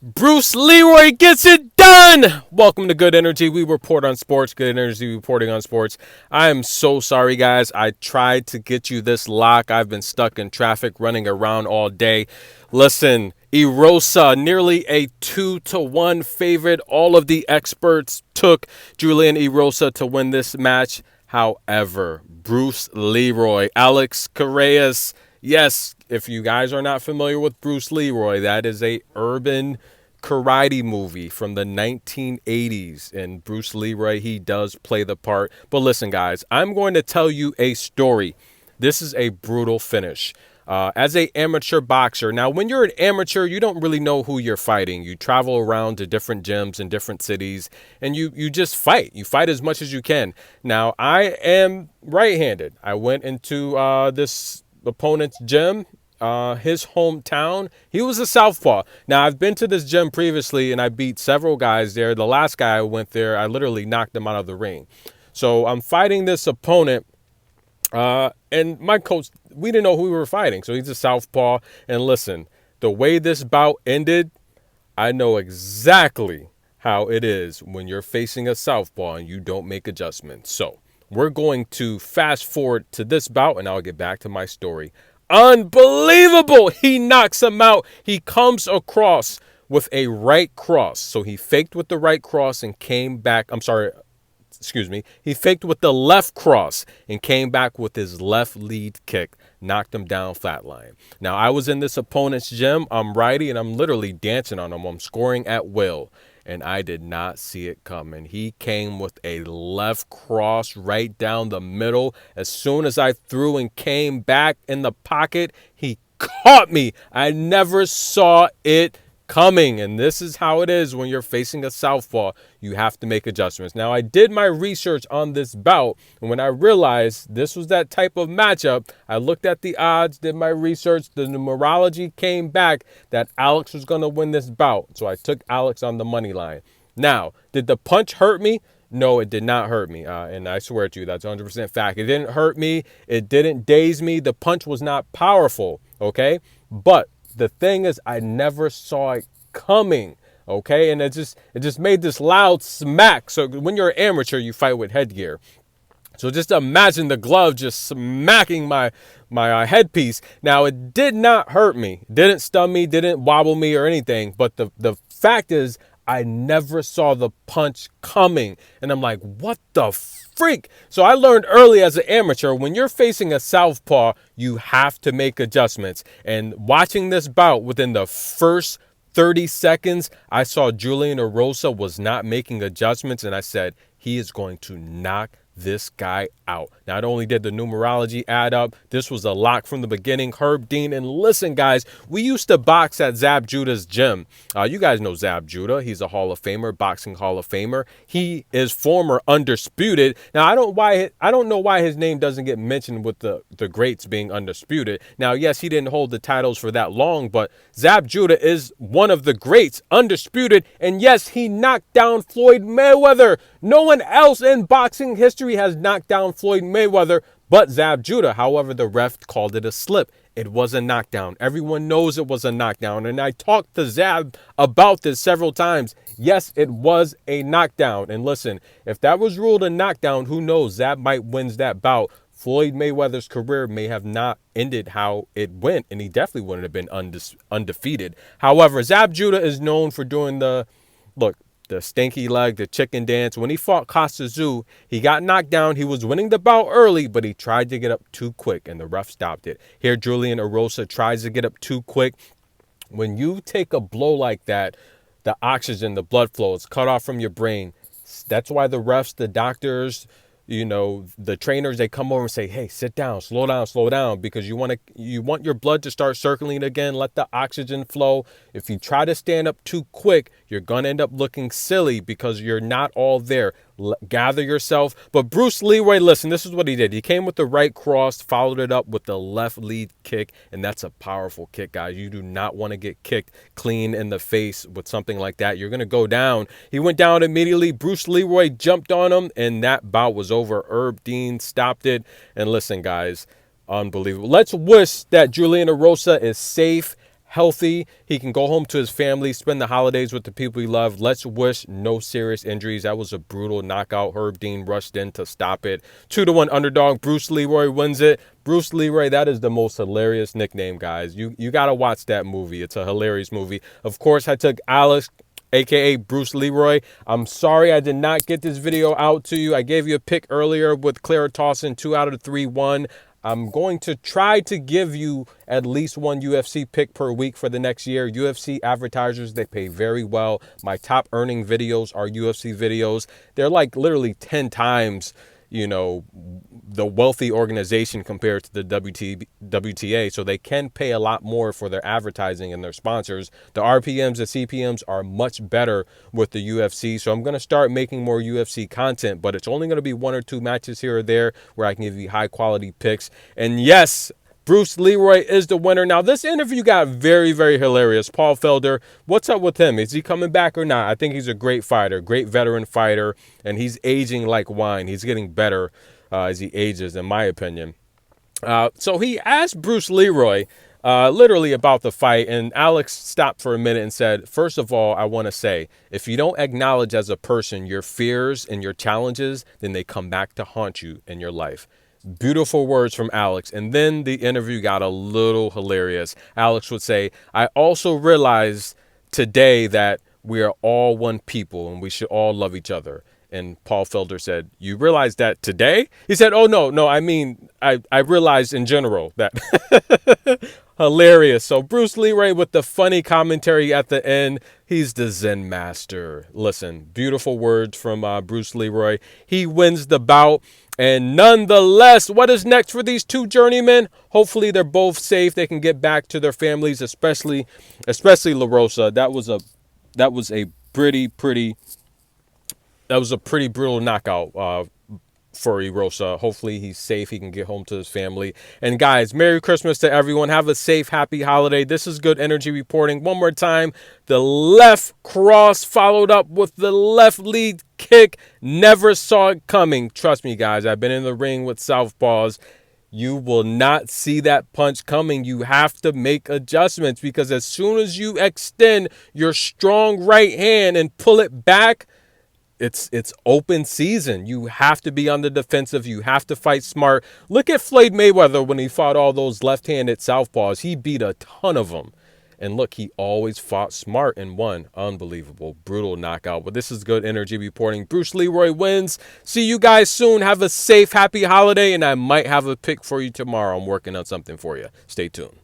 Bruce Leeroy gets it done. Welcome to Good Energy. We report on sports. Good Energy reporting on sports. I am so sorry, guys. I tried to get you this lock. I've been stuck in traffic running around all day. Listen, Erosa, nearly a 2-1 favorite. All of the experts took Julian Erosa to win this match. However, Bruce Leeroy, Alex Caceres, yes, if you guys are not familiar with Bruce Leeroy, that is a urban karate movie from the 1980s. And Bruce Leeroy, he does play the part. But listen, guys, I'm going to tell you a story. This is a brutal finish. As a amateur boxer, now when you're an amateur, you don't really know who you're fighting. You travel around to different gyms in different cities, and you just fight. You fight as much as you can. Now, I am right-handed. I went into this opponent's gym, his hometown. He was a southpaw. Now, I've been to this gym previously, and I beat several guys there. The last guy I went there, I literally knocked him out of the ring. So I'm fighting this opponent. And my coach, we didn't know who we were fighting. So he's a southpaw. And listen, the way this bout ended, I know exactly how it is when you're facing a southpaw and you don't make adjustments. So we're going to fast forward to this bout and I'll get back to my story. Unbelievable. He knocks him out. He comes across with a right cross. So he faked with the right cross and came back. He faked with the left cross and came back with his left lead kick, knocked him down flatline. Now, I was in this opponent's gym. I'm righty, and I'm literally dancing on him. I'm scoring at will, and I did not see it coming. He came with a left cross right down the middle. As soon as I threw and came back in the pocket, he caught me. I never saw it coming, and this is how it is when you're facing a southpaw. You have to make adjustments. Now, I did my research on this bout, and when I realized this was that type of matchup, I looked at the odds, did my research. The numerology came back that Alex was going to win this bout, so I took Alex on the money line. Now, did the punch hurt me? No, it did not hurt me, and I swear to you, that's 100% fact. It didn't hurt me. It didn't daze me. The punch was not powerful, okay? But the thing is, I never saw it coming, okay? And it just made this loud smack. So when you're an amateur, you fight with headgear. So just imagine the glove just smacking my headpiece. Now, it did not hurt me. It didn't stun me, didn't wobble me or anything. But the fact is, I never saw the punch coming. And I'm like, what the freak? So I learned early as an amateur, when you're facing a southpaw, you have to make adjustments. And watching this bout, within the first 30 seconds, I saw Julian Erosa was not making adjustments. And I said, he is going to knock this guy out. Not only did the numerology add up, this was a lock from the beginning. Herb Dean. And listen, guys, we used to box at Zab Judah's gym. You guys know Zab Judah. He's a Hall of Famer, boxing Hall of Famer. He is former undisputed. Now, I don't know why his name doesn't get mentioned with the greats being undisputed. Now, yes, he didn't hold the titles for that long, but Zab Judah is one of the greats, undisputed. And yes, he knocked down Floyd Mayweather. No one else in boxing history has knocked down Floyd Mayweather but Zab Judah. However, the ref called it a slip. It was a knockdown. Everyone knows it was a knockdown. And I talked to Zab about this several times. Yes, it was a knockdown. And listen, if that was ruled a knockdown, who knows? Zab might win that bout. Floyd Mayweather's career may have not ended how it went, and he definitely wouldn't have been undefeated. However, Zab Judah is known for doing the stinky leg, the chicken dance. When he fought Caceres, he got knocked down. He was winning the bout early, but he tried to get up too quick, and the ref stopped it. Here, Julian Erosa tries to get up too quick. When you take a blow like that, the oxygen, the blood flow is cut off from your brain. That's why the refs, the doctors, the trainers, they come over and say, hey, sit down, slow down, because you want your blood to start circulating again, let the oxygen flow. If you try to stand up too quick, you're going to end up looking silly because you're not all there. Gather yourself. But Bruce Leeroy, listen, this is what he did. He came with the right cross, followed it up with the left lead kick, and that's a powerful kick, guys. You do not want to get kicked clean in the face with something like that. You're going to go down. He went down immediately. Bruce Leeroy jumped on him, and that bout was over. Herb Dean stopped it. And listen, guys, unbelievable. Let's wish that Julian Erosa is safe, healthy. He can go home to his family, spend the holidays with the people he loved. Let's wish no serious injuries. That was a brutal knockout. Herb Dean rushed in to stop it. 2-1 underdog. Bruce Leeroy wins it. Bruce Leeroy, that is the most hilarious nickname, guys. You got to watch that movie. It's a hilarious movie. Of course, I took Alex, aka Bruce Leeroy. I'm sorry I did not get this video out to you. I gave you a pick earlier with Clara Towson, 2 out of 3 won. I'm going to try to give you at least one UFC pick per week for the next year. UFC advertisers, they pay very well. My top earning videos are UFC videos. They're like literally 10 times, you know, the wealthy organization compared to the WTA. So they can pay a lot more for their advertising and their sponsors. The RPMs, the CPMs are much better with the UFC. So I'm going to start making more UFC content, but it's only going to be 1 or 2 matches here or there where I can give you high quality picks. And yes, Bruce Leeroy is the winner. Now, this interview got very, very hilarious. Paul Felder, what's up with him? Is he coming back or not? I think he's a great fighter, great veteran fighter, and he's aging like wine. He's getting better as he ages, in my opinion. So he asked Bruce Leeroy literally about the fight, and Alex stopped for a minute and said, first of all, I want to say, if you don't acknowledge as a person your fears and your challenges, then they come back to haunt you in your life. Beautiful words from Alex. And then the interview got a little hilarious. Alex would say, I also realized today that we are all one people and we should all love each other. And Paul Felder said, you realize that today? He said, oh, no, I mean, I realized in general that. Hilarious. So Bruce Leeroy with the funny commentary at the end. He's the Zen master. Listen, beautiful words from Bruce Leeroy. He wins the bout. And nonetheless, what is next for these two journeymen? Hopefully they're both safe. They can get back to their families, especially Leerosa. That was a pretty brutal knockout for Erosa. Hopefully he's safe. He can get home to his family. And guys, Merry Christmas to everyone. Have a safe, happy holiday. This is Good Energy reporting. One more time, the left cross followed up with the left lead kick. Never saw it coming. Trust me, guys. I've been in the ring with southpaws. You will not see that punch coming. You have to make adjustments because as soon as you extend your strong right hand and pull it back, it's open season. You have to be on the defensive. You have to fight smart. Look at Floyd Mayweather when he fought all those left-handed southpaws. He beat a ton of them. And look, he always fought smart and won. Unbelievable, brutal knockout. But this is Good Energy reporting. Bruce Leeroy wins. See you guys soon. Have a safe, happy holiday. And I might have a pick for you tomorrow. I'm working on something for you. Stay tuned.